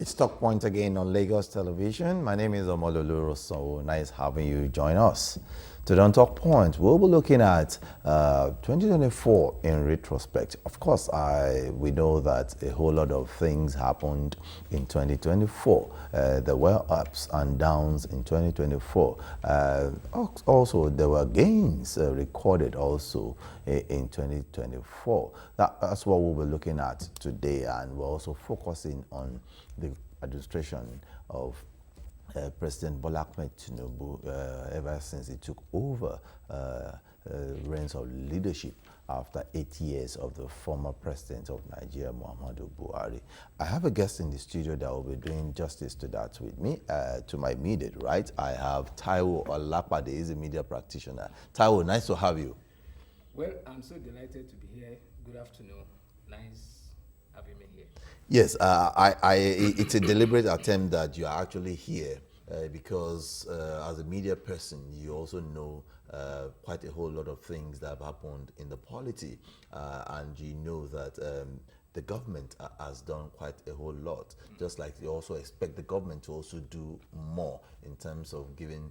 It's Talk Point again on Lagos Television. My name is Omololu, so nice having you join us. Today on Talk Point, we'll be looking at 2024 in retrospect. Of course, we know that a whole lot of things happened in 2024. There were ups and downs in 2024. Also, there were gains recorded also in 2024. That's what we'll be looking at today, and we're also focusing on the administration of President Bola Ahmed Tinubu ever since he took over reins of leadership after 8 years of the former president of Nigeria, Muhammadu Buhari. I have a guest in the studio that will be doing justice to that with me. To my immediate right, I have Taiwo Olapade. He's a media practitioner. Taiwo, nice to have you. Well, I'm so delighted to be here. Good afternoon. Nice having me here. Yes, it's a deliberate attempt that you are actually here because as a media person, you also know quite a whole lot of things that have happened in the polity, and you know that the government has done quite a whole lot, just like you also expect the government to also do more in terms of giving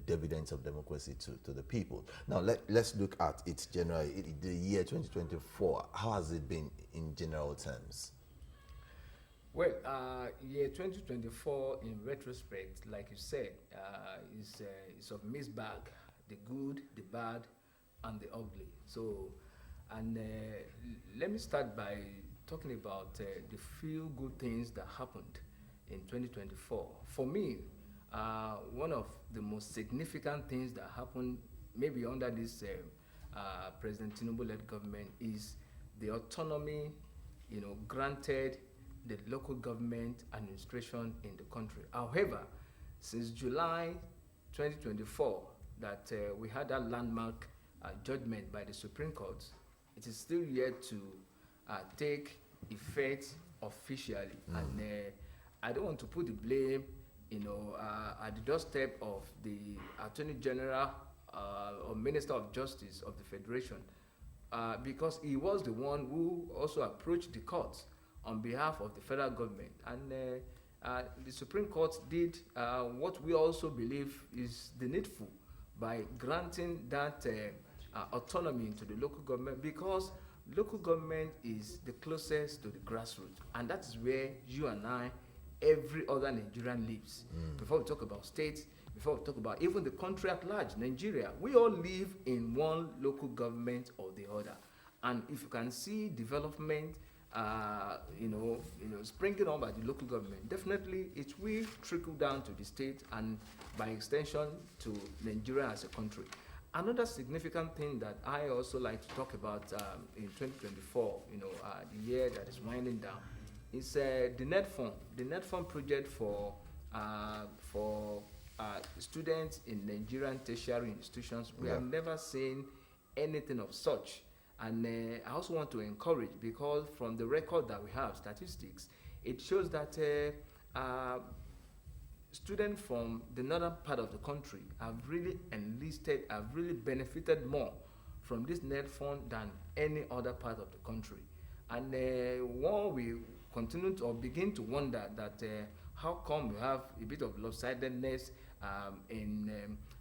dividends of democracy to the people. Now, let's look at it generally. The year 2024, how has it been in general terms? Well, year 2024, in retrospect, like you said, is of mixed bag: the good, the bad, and the ugly. So, and let me start by talking about the few good things that happened in 2024. For me, one of the most significant things that happened, maybe under this President Tinubu-led government, is the autonomy, granted the local government administration in the country. However, since July 2024, that we had that landmark judgment by the Supreme Court, it is still yet to take effect officially. And I don't want to put the blame, at the doorstep of the Attorney General or Minister of Justice of the Federation, because he was the one who also approached the courts on behalf of the federal government. And the Supreme Court did what we also believe is the needful by granting that autonomy to the local government, because local government is the closest to the grassroots, and that is where you and I, every other Nigerian lives. Before we talk about states, before we talk about even the country at large, Nigeria, we all live in one local government or the other. And if you can see development springing up by the local government, definitely it will trickle down to the state and by extension to Nigeria as a country. Another significant thing that I also like to talk about in 2024, the year that is winding down, is the net fund. The net fund project for students in Nigerian tertiary institutions. We have never seen anything of such. And I also want to encourage, because from the record that we have, statistics, it shows that students from the northern part of the country have really benefited more from this net fund than any other part of the country. And one we continue to, or begin to wonder that how come we have a bit of lopsidedness in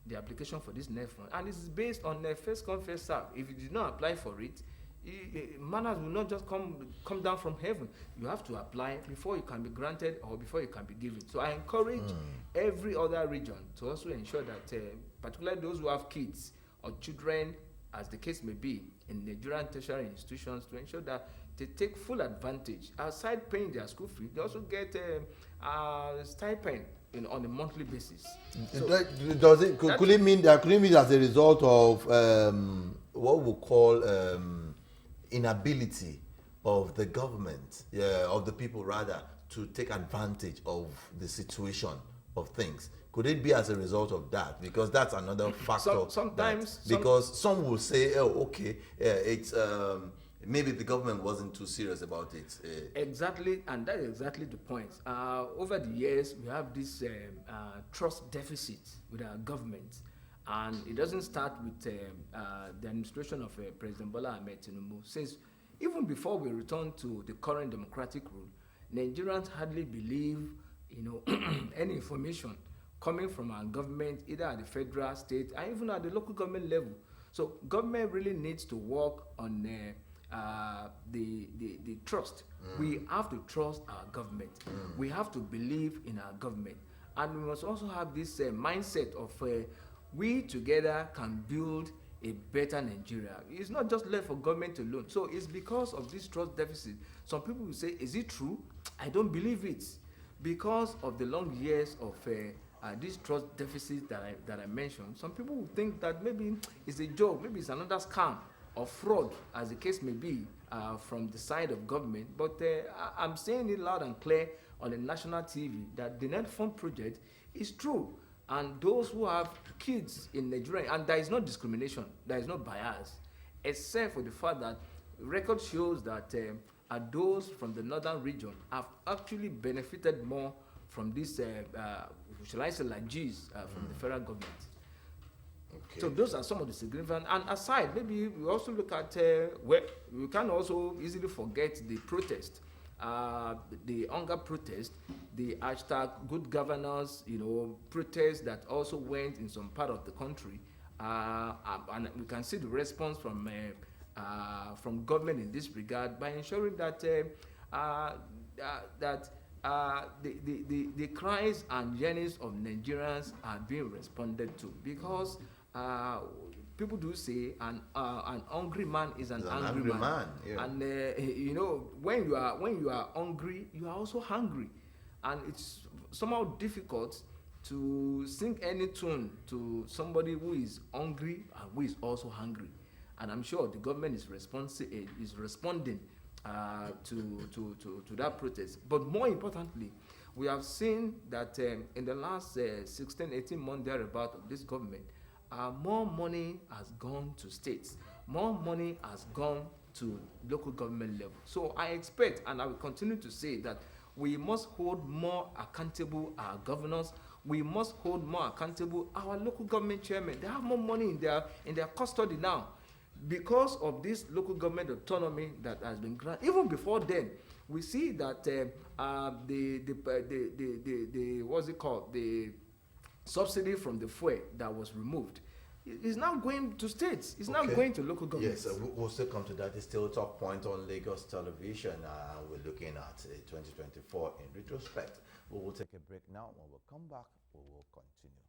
the application for this net fund, and it's based on first come first serve. If you did not apply for it, manners will not just come down from heaven. You have to apply before you can be granted or before you can be given. So I encourage every other region to also ensure that, particularly those who have kids or children, as the case may be, in Nigerian tertiary institutions, to ensure that they take full advantage. Aside paying their school fee, they also get a stipend on a monthly basis. So could it mean as a result of what we call inability of the government, of the people rather, to take advantage of the situation of things? Could it be as a result of that? Because that's another factor. Because some will say, it's maybe the government wasn't too serious about it. Exactly, and that is exactly the point. Over the years, we have this trust deficit with our government, and it doesn't start with the administration of President Bola Ahmed Tinubu. Since even before we return to the current democratic rule, Nigerians hardly believe, any information coming from our government, either at the federal, state, and even at the local government level. So government really needs to work on the trust. We have to trust our government. We have to believe in our government, and we must also have this mindset of we together can build a better Nigeria. It's not just left for government alone. So it's because of this trust deficit. Some people will say, is it true? I don't believe it. Because of the long years of this trust deficit that I mentioned, some people will think that maybe it's a joke, maybe it's another scam or fraud, as the case may be, from the side of government. But I'm saying it loud and clear on the national TV that the Net Fund project is true. And those who have kids in Nigeria, and there is no discrimination, there is no bias, except for the fact that record shows that those from the northern region have actually benefited more from this, shall I say, like G's from the federal government. Okay. So those are some of the significant. And aside, maybe we also look at we can also easily forget the protest, the hunger protest, the hashtag good governance, protest that also went in some part of the country, and we can see the response from government in this regard by ensuring that the cries and yearnings of Nigerians are being responded to, because people do say an hungry man is an angry man. Yeah. And when you are hungry, you are also hungry, and it's somehow difficult to sing any tune to somebody who is hungry and who is also hungry. And I'm sure the government is responding to that protest. But more importantly, we have seen that in the last 16-18 months thereabout of this government, more money has gone to states, more money has gone to local government level. So I expect, and I will continue to say, that we must hold more accountable our governors. We must hold more accountable our local government chairmen. They have more money in their custody now, because of this local government autonomy that has been granted. Even before then, we see that the what's it called, the subsidy from the fuel that was removed is now going to states. It's now going to local governments. Yes, we'll still come to that. It's still Talk Point on Lagos Television. We're looking at 2024 in retrospect. We will take a break now. When we come back, we will continue.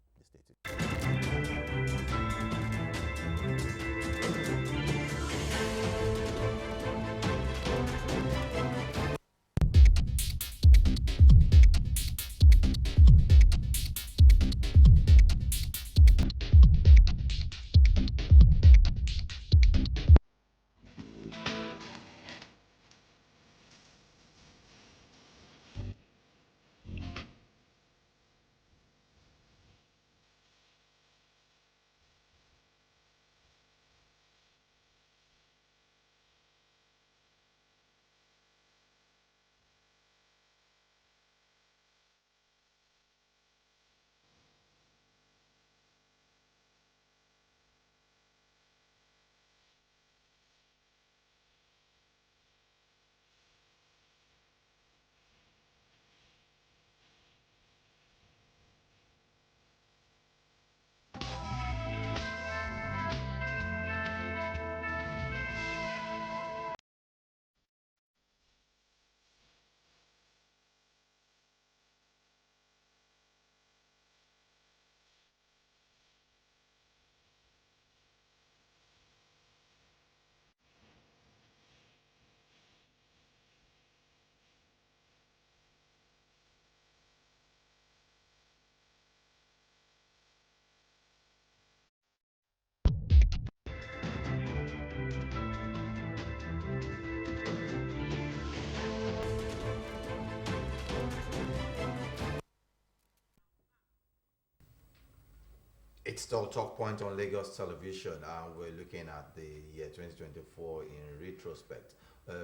It's still Talk Point on Lagos Television, and we're looking at the year 2024 in retrospect.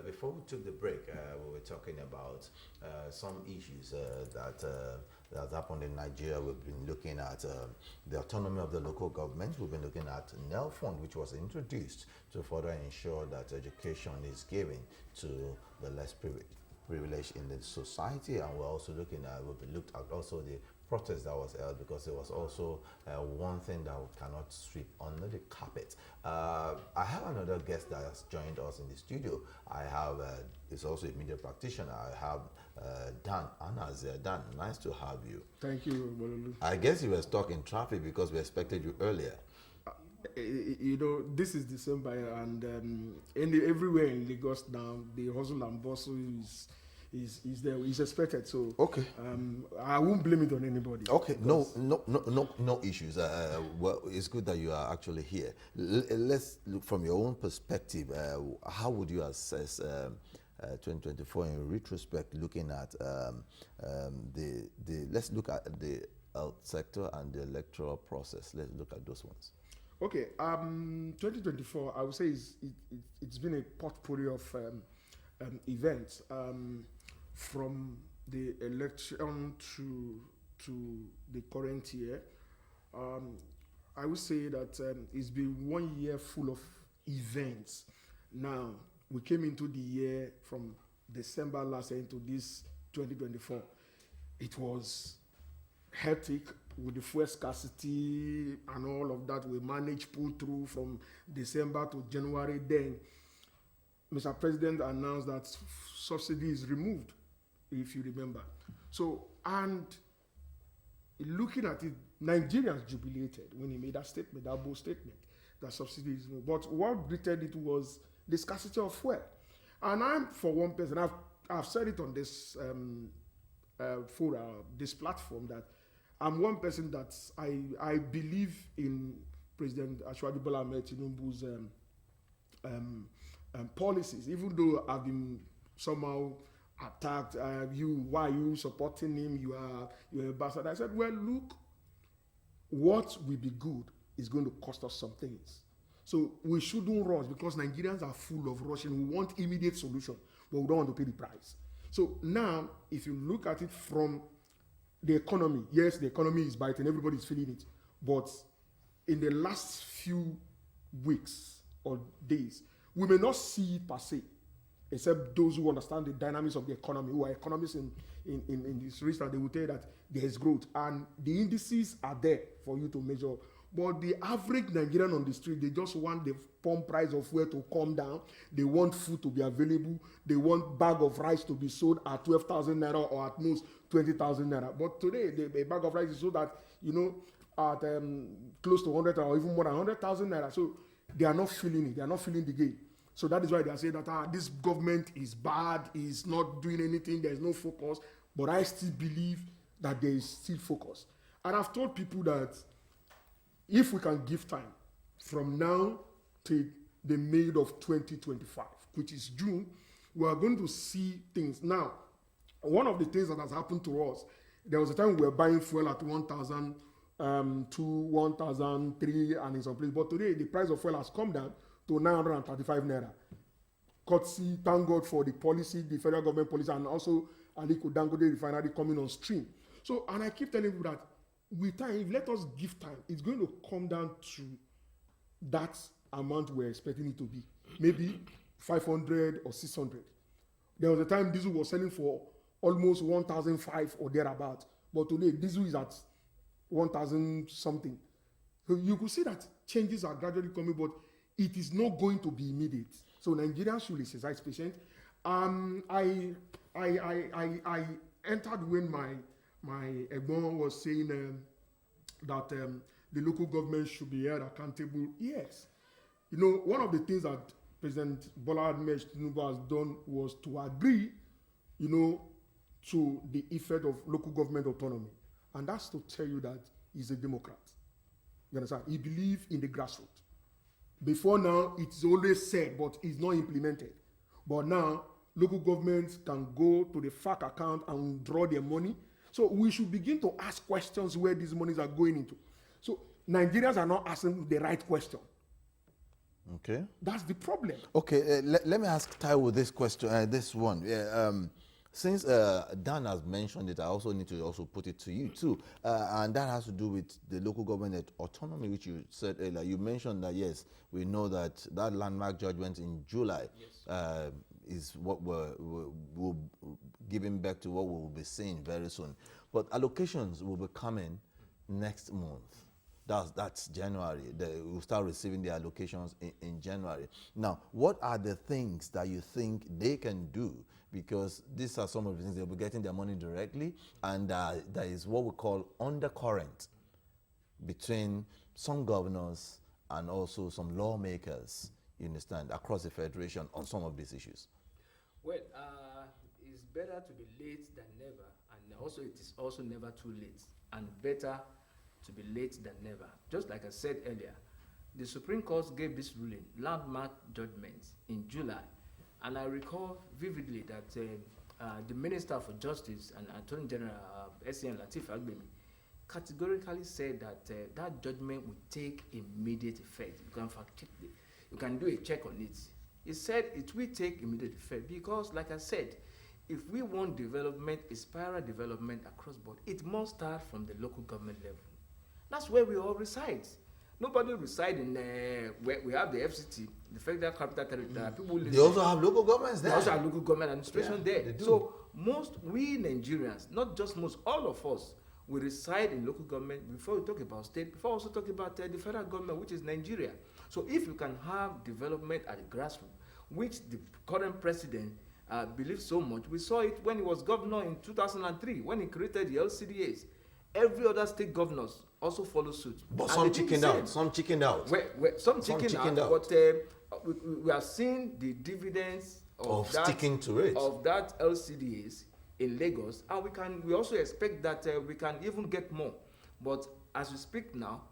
Before we took the break, we were talking about some issues that happened in Nigeria. We've been looking at the autonomy of the local government. We've been looking at NEL Fund, which was introduced to further ensure that education is given to the less privilege in the society, and we're also looking at, we looked at also the protest that was held, because it was also one thing that we cannot sweep under the carpet. I have another guest that has joined us in the studio. I have, is also a media practitioner. I have Dan Anas there. Dan, nice to have you. Thank you, Bololu. I guess you were stuck in traffic because we expected you earlier. You know, this is December, and everywhere in Lagos now, the hustle and bustle is there, is expected. So okay, I won't blame it on anybody. Okay, no issues. Well, it's good that you are actually here. Let's look from your own perspective. How would you assess 2024 in retrospect, looking at let's look at the health sector and the electoral process. Let's look at those ones. Okay, 2024, I would say it's been a potpourri of events, from the election to the current year. I would say that it's been 1 year full of events. Now, we came into the year from December last year into this 2024. It was hectic with the fuel scarcity and all of that. We managed pull through from December to January. Then Mr. President announced that subsidy is removed, if you remember. So, and looking at it, Nigerians jubilated when he made that statement, that bold statement, that subsidy is removed. But what greeted it was the scarcity of fuel. And I'm, for one person, I've said it on this this platform, that I'm one person that I believe in President Asiwaju Bola Ahmed Tinubu's policies, even though I've been somehow attacked. Why are you supporting him? You're a bastard. I said, well, look, what will be good is going to cost us some things. So we shouldn't rush, because Nigerians are full of rushing. We want immediate solution, but we don't want to pay the price. So now, if you look at it from the economy, yes, the economy is biting, everybody's feeling it. But in the last few weeks or days, we may not see it per se, except those who understand the dynamics of the economy, who are economists in this research, they will tell you that there is growth. And the indices are there for you to measure. But the average Nigerian on the street, they just want the pump price of fuel to come down. They want food to be available. They want bag of rice to be sold at 12,000 naira or at most 20,000 naira. But today, a bag of rice is sold at, at close to 100 or even more than 100,000 naira. So they are not feeling it. They are not feeling the game. So that is why they are saying that this government is bad, is not doing anything, there is no focus. But I still believe that there is still focus. And I've told people that if we can give time from now to the May of 2025, which is June, we are going to see things. Now, one of the things that has happened to us, there was a time we were buying fuel at 1,002, 1,003, and in some places. But today, the price of fuel has come down to 935 naira. Courtesy, thank God for the policy, the federal government policy, and also Aliko Dangote refinery coming on stream. So, and I keep telling people that with time, let us give time, it's going to come down to that amount we're expecting it to be. Maybe 500 or 600. There was a time diesel was selling for almost 1,005 or thereabout. But today, diesel is at 1,000 something. So you could see that changes are gradually coming, but it is not going to be immediate. So Nigerians should exercise patience. I entered when my Egbon was saying that the local government should be held accountable. Yes. One of the things that President Bola Ahmed Tinubu has done was to agree, to the effect of local government autonomy. And that's to tell you that he's a Democrat. You understand? He believes in the grassroots. Before now, it's always said, but it's not implemented. But now, local governments can go to the FAC account and draw their money. So we should begin to ask questions where these monies are going into. So Nigerians are not asking the right question. Okay. That's the problem. Okay, let me ask Taiwo this question, this one. Yeah, since Dan has mentioned it, I also need to also put it to you too. And that has to do with the local government autonomy, which you said earlier. You mentioned that, yes, we know that landmark judgment in July, yes, is what we're giving back to what we'll be seeing very soon. But allocations will be coming next month. That's January. We'll start receiving the allocations in January. Now, what are the things that you think they can do? Because these are some of the things they'll be getting their money directly, and there is what we call undercurrent between some governors and also some lawmakers, you understand, across the federation on some of these issues. Well, it's better to be late than never, and also it is also never too late, and better to be late than never. Just like I said earlier, the Supreme Court gave this ruling, landmark judgment, in July, and I recall vividly that the Minister for Justice and Attorney General S.M. Lateef Fagbemi categorically said that that judgment would take immediate effect. You can fact check it. You can do a check on it. He said it will take immediate effect because, like I said, if we want development, a spiral development across board, it must start from the local government level. That's where we all reside. Nobody reside in where we have the FCT, the Federal Capital Territory. People live. They also have local governments there. They also have local government administration there. They do. So we Nigerians, not just most, all of us, we reside in local government before we talk about state, before also talk about the federal government, which is Nigeria. So if you can have development at the grassroots, which the current president believes so much, we saw it when he was governor in 2003, when he created the LCDAs. Every other state governors also follow suit. But some chickened out. Some chickened out. Some chickened out. But we have seen the dividends of that, sticking to it. Of that LCDAs in Lagos, and we also expect that we can even get more. But as we speak now,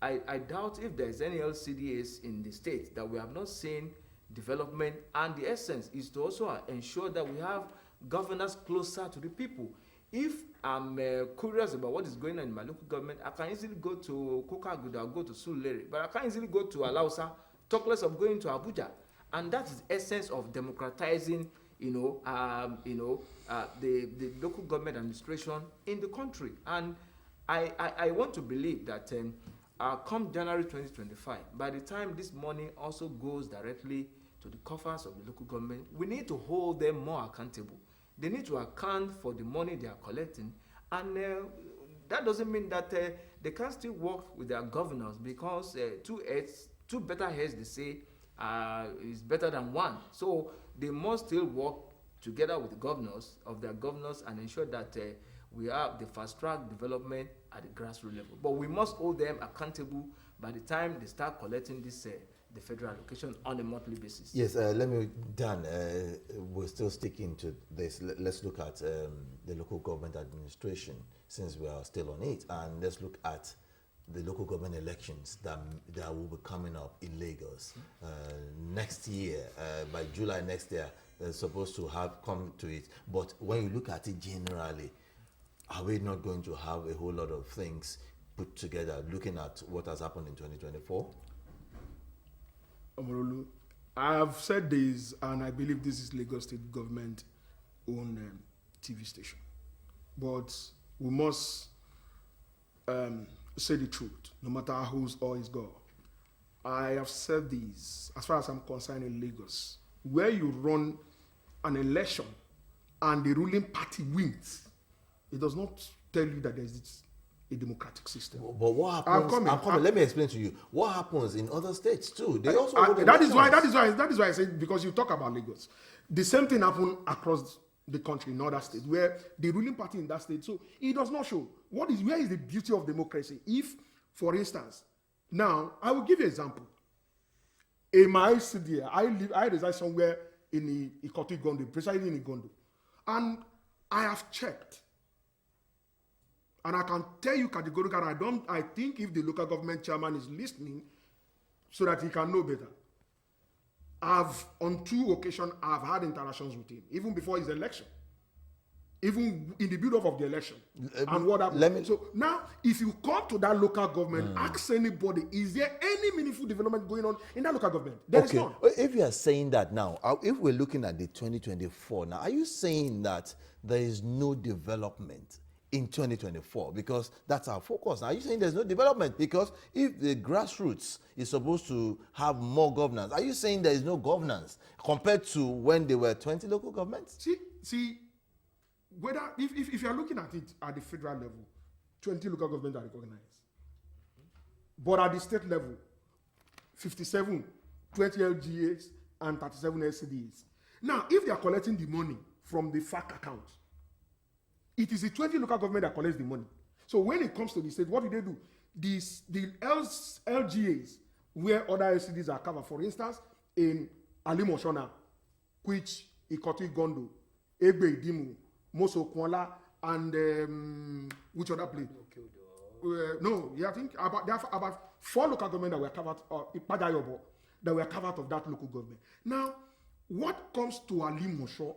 I doubt if there is any LCDAs in the state that we have not seen development, and the essence is to also ensure that we have governors closer to the people. If I'm curious about what is going on in my local government, I can easily go to Kokaguda or go to Sulere, but I can't easily go to Alausa, talk less of going to Abuja. And that is the essence of democratizing, the local government administration in the country. And I want to believe that come January 2025, by the time this money also goes directly to the coffers of the local government, we need to hold them more accountable. They need to account for the money they are collecting, and that doesn't mean that they can't still work with their governors, because two better heads, they say, is better than one. So they must still work together with the governors of their governors and ensure that we have the fast-track development at the grassroots level. But we must hold them accountable by the time they start collecting this the federal allocation on a monthly basis. Yes, Dan, we're still sticking to this. Let's look at the local government administration, since we are still on it, and let's look at the local government elections that will be coming up in Lagos next year. By July next year, they're supposed to have come to it. But when you look at it generally, are we not going to have a whole lot of things put together, looking at what has happened in 2024? Omorolu, I have said this, and I believe this is Lagos State government-owned TV station. But we must say the truth, no matter who's or is God. I have said this, as far as I'm concerned in Lagos, where you run an election and the ruling party wins, it does not tell you that there's a democratic system. But what happens? I'm coming. Let me explain to you. What happens in other states too? They also that is why I say, because you talk about Lagos. The same thing happened across the country in other states where the ruling party in that state. So it does not show where is the beauty of democracy. If, for instance, now I will give you an example. In my city, I reside somewhere in Ikoti Gondo, precisely in Gondo, and I have checked. And I can tell you categorically, I think if the local government chairman is listening so that he can know better. On 2 occasions, I've had interactions with him, even before his election, even in the build-up of the election. And what happened? So now, if you come to that local government, ask anybody, is there any meaningful development going on in that local government? There is none. If you are saying that now, if we're looking at the 2024 now, are you saying that there is no development in 2024? Because that's our focus. Are you saying there's no development? Because if the grassroots is supposed to have more governance, are you saying there is no governance compared to when there were 20 local governments? See, whether if you are looking at it at the federal level, 20 local governments are recognized. But at the state level, 57, 20 LGAs and 37 LCDs. Now, if they are collecting the money from the FAC account, it is the 20 local government that collects the money. So when it comes to the state, what do they do? The LGAs, where other LCDs are covered, for instance, in Alimoshona, which Ikoti Gondo, Egbe Idimu, Moso Kuala, and which other place? I think there are about 4 local governments that were covered, Ipadayobo, that were covered of that local government. Now, what comes to Alimosho?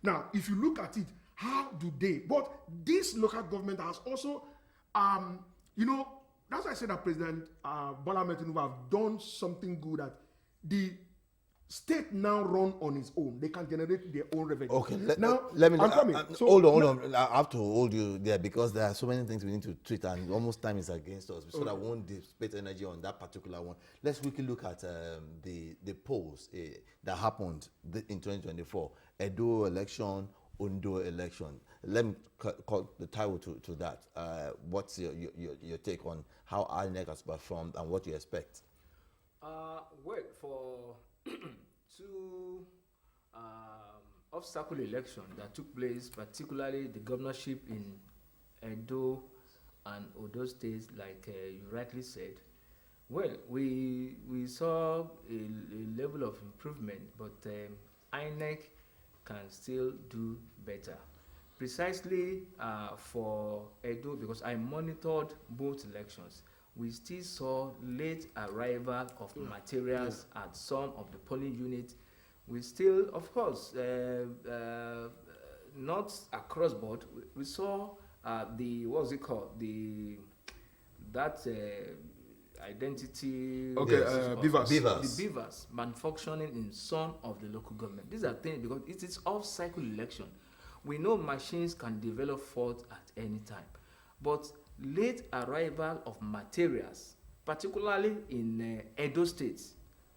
Now, if you look at it, how do they? But this local government has also, that's why I said that President Bola Ahmed Tinubu have done something good, that the state now run on its own. They can generate their own revenue. Okay, let me. I'm coming. Hold on. I have to hold you there because there are so many things we need to treat, and almost time is against us. So that I won't dissipate energy on that particular one. Let's quickly look at the polls that happened in 2024. Edo election, Ondo election. Let me call the Taiwo to that. What's your take on how INEC has performed and what you expect? For two obstacle election that took place, particularly the governorship in Edo and Odo states, like you rightly said, we saw a level of improvement, but INEC can still do better. Precisely for Edo, because I monitored both elections, we still saw late arrival of materials at some of the polling units. We still, of course, not across board. We saw what's it called? That identity. Beavers. The beavers malfunctioning in some of the local government. These are things because it is off-cycle election. We know machines can develop fault at any time, but late arrival of materials, particularly in Edo State,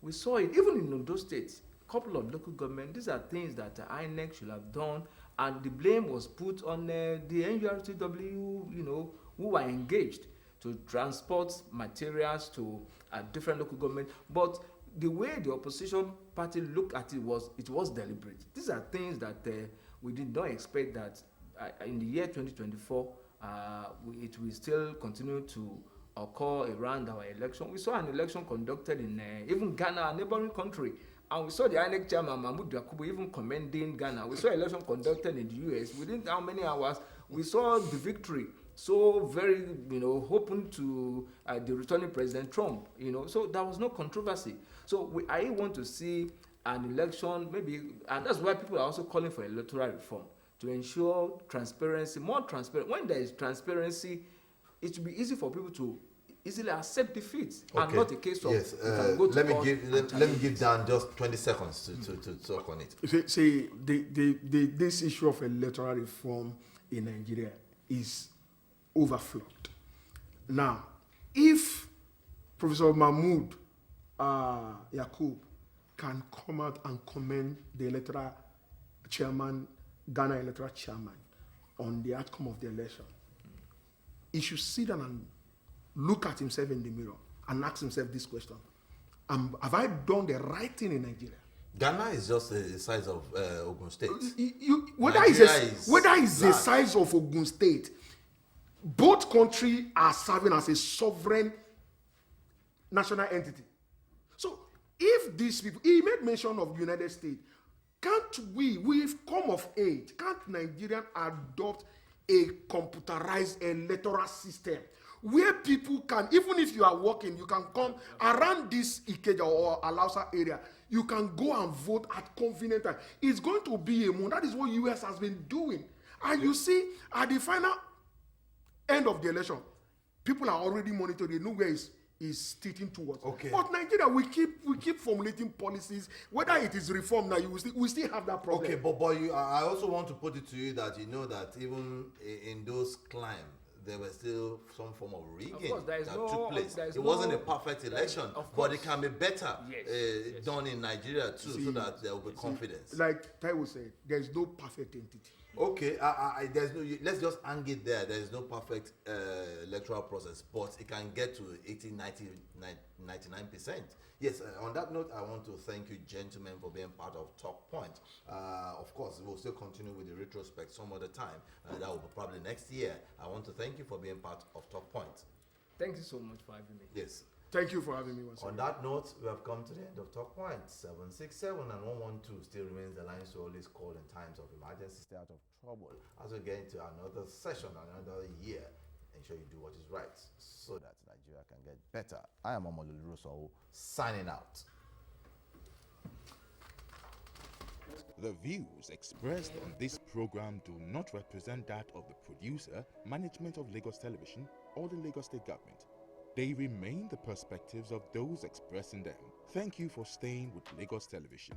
we saw it even in Ondo State. A couple of local government. These are things that INEC should have done, and the blame was put on the NURTW, who were engaged to transport materials to different local government. But the way the opposition party looked at it was deliberate. These are things that we did not expect that in the year 2024 it will still continue to occur around our election. We saw an election conducted in even Ghana, a neighboring country, and we saw the INEC chairman Mahmoud Yakubu even commending Ghana. We saw an election conducted in the US. Within how many hours we saw the victory. So very, hoping to the returning President Trump, so there was no controversy. So I want to see an election maybe, and that's why people are also calling for electoral reform to ensure transparency, more transparent. When there is transparency, it will be easy for people to easily accept defeat, and not a case of let me give Dan just 20 seconds to talk on it. See, this issue of electoral reform in Nigeria is overflowed. Now, if Professor Mahmoud Yakub can come out and commend the electoral chairman, Ghana electoral chairman, on the outcome of the election, he should sit down and look at himself in the mirror and ask himself this question: have I done the right thing in Nigeria? Ghana is just the size of Ogun State. Whether it's the size of Ogun State, both countries are serving as a sovereign national entity. So if these people, he made mention of the United States, can't we've come of age, can't Nigerians adopt a computerized electoral system where people can, even if you are working, you can come around this Ikeja or Alausa area, you can go and vote at convenient time. It's going to be a month. That is what US has been doing. And you see, at the final end of the election, people are already monitoring. They know where is is tilting towards. Okay. But Nigeria, we keep formulating policies. Whether it is reform now, we still have that problem. Okay, but I also want to put it to you that you know that even in those climbs, there was still some form of rigging that took place. It wasn't a perfect election, but it can be better done in Nigeria too, so that there will be confidence. Like Taiwo said, there is no perfect entity. Okay, there's no. Let's just hang it there. There is no perfect electoral process, but it can get to 80, 90, 99%. Yes, on that note, I want to thank you, gentlemen, for being part of Talk Point. Of course, we'll still continue with the retrospect some other time. That will be probably next year. I want to thank you for being part of Talk Point. Thank you so much for having me. Yes. Thank you for having me once again. On that note, we have come to the end of Talk Point. 767 and 112 still remains the lines to always call in times of emergency, stay out of trouble. As we get into another session, another year, ensure you do what is right so that Nigeria can get better. I am Olapade, signing out. The views expressed on this program do not represent that of the producer, management of Lagos Television, or the Lagos State Government. They remain the perspectives of those expressing them. Thank you for staying with Lagos Television.